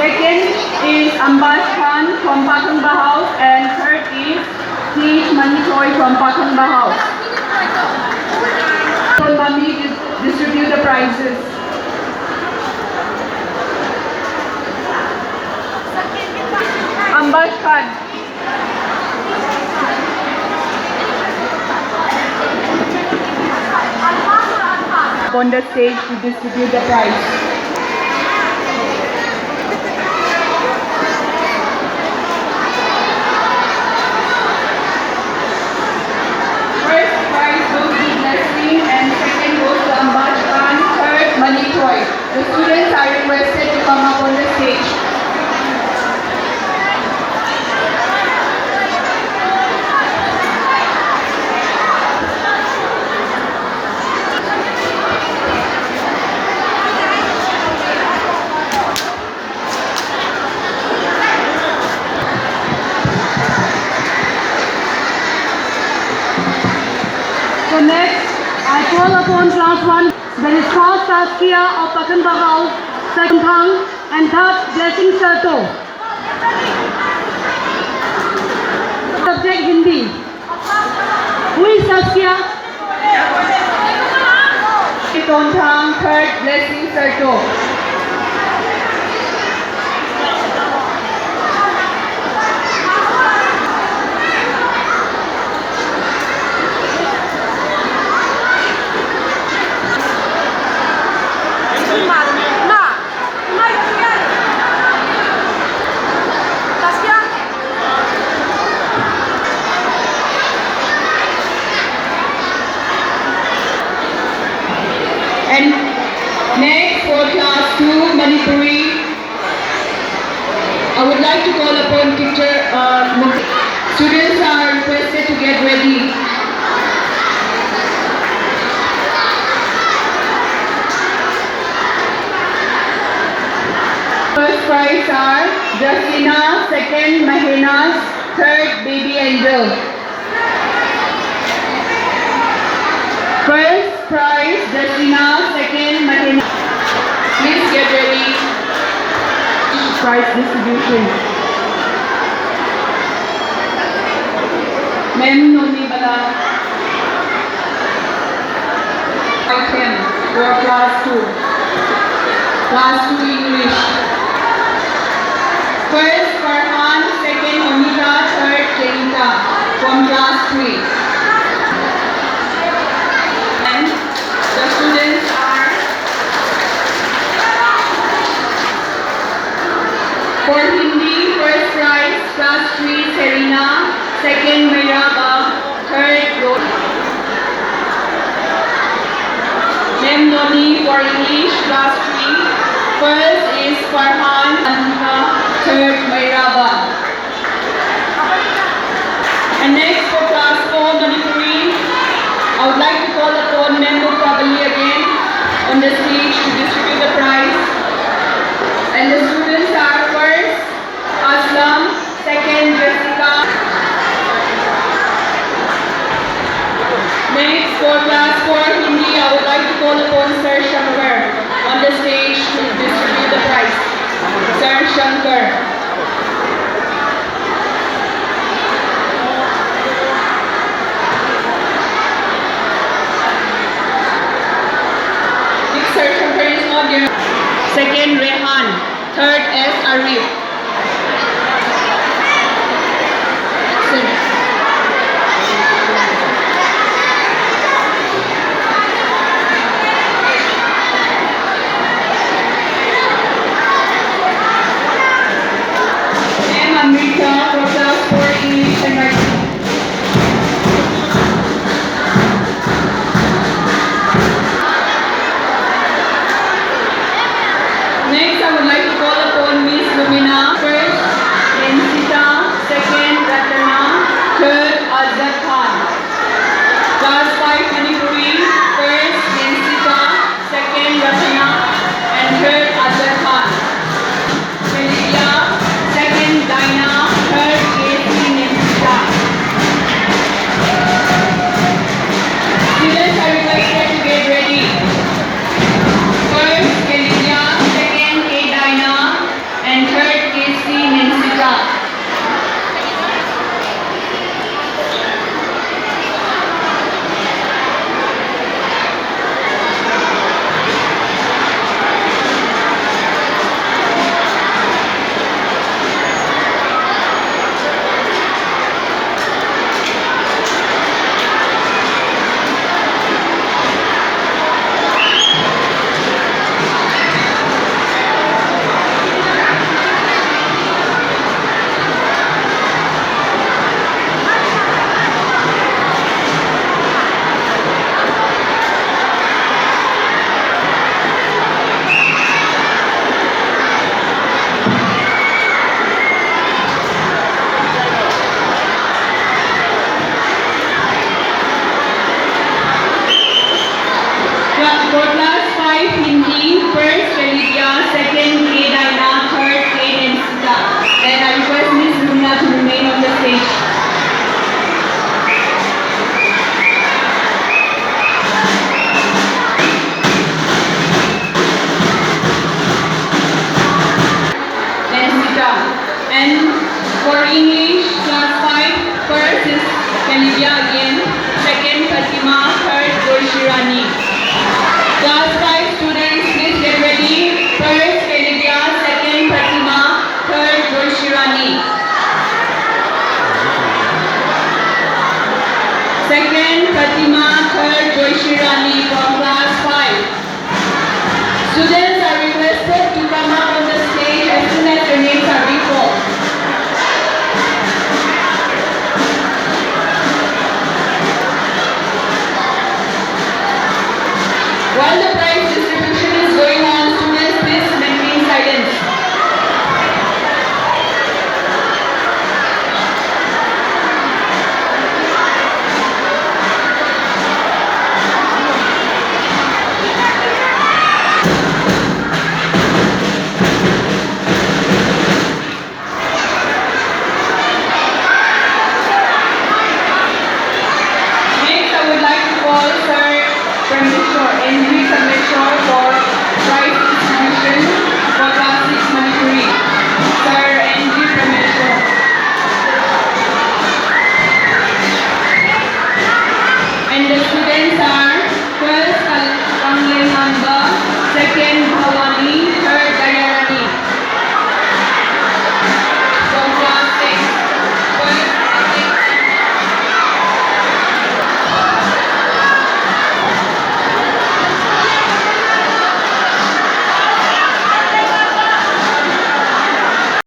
Second is Ambash Khan from Pathanga House, and third is Teach Manitoy from Pathanga House. So Mummy distribute the prizes. Ambash Khan. On the stage to distribute the prize. First prize goes to Blessing and second goes to Ambash Khan, third Manitoy. The students are requested to come up on the stage. So next, I call upon class 1, that is first Saskia of Pathanga House, second Thang, and third Blessing Sarto. Subject Hindi. Who is Saskia? Second Thang, third Blessing Sarto. And next for class 2 Manipuri, I would like to call upon teacher students are requested to get ready. First prize are Justina, second Mahenas, third Baby Angel. First prize Justina, second Mahina. Please get ready. Prize distribution. Mem Nomi Bala. Item for class 2. Class 2 English. First Farhan, second Amita, third Chelita from class 3. The students are for Hindi, first prize, class 3 Serena, second Miraba, third Rose. Memnoni for English, class 3, first is Farhan, third Miraba. And next for class 4 Manipuri, I would like to call upon Member Kabali again on the stage to distribute the prize. And the students are first Aslam, second Jessica. Next for class 4 Hindi, I would like to call upon Sir Shankar on the stage to distribute the prize. Sir Shankar. Second Rehan, third S Arif. M Amrita for class 4 English and Writing. Next, I would like to call upon Miss Lumina Shirani from class 5. Students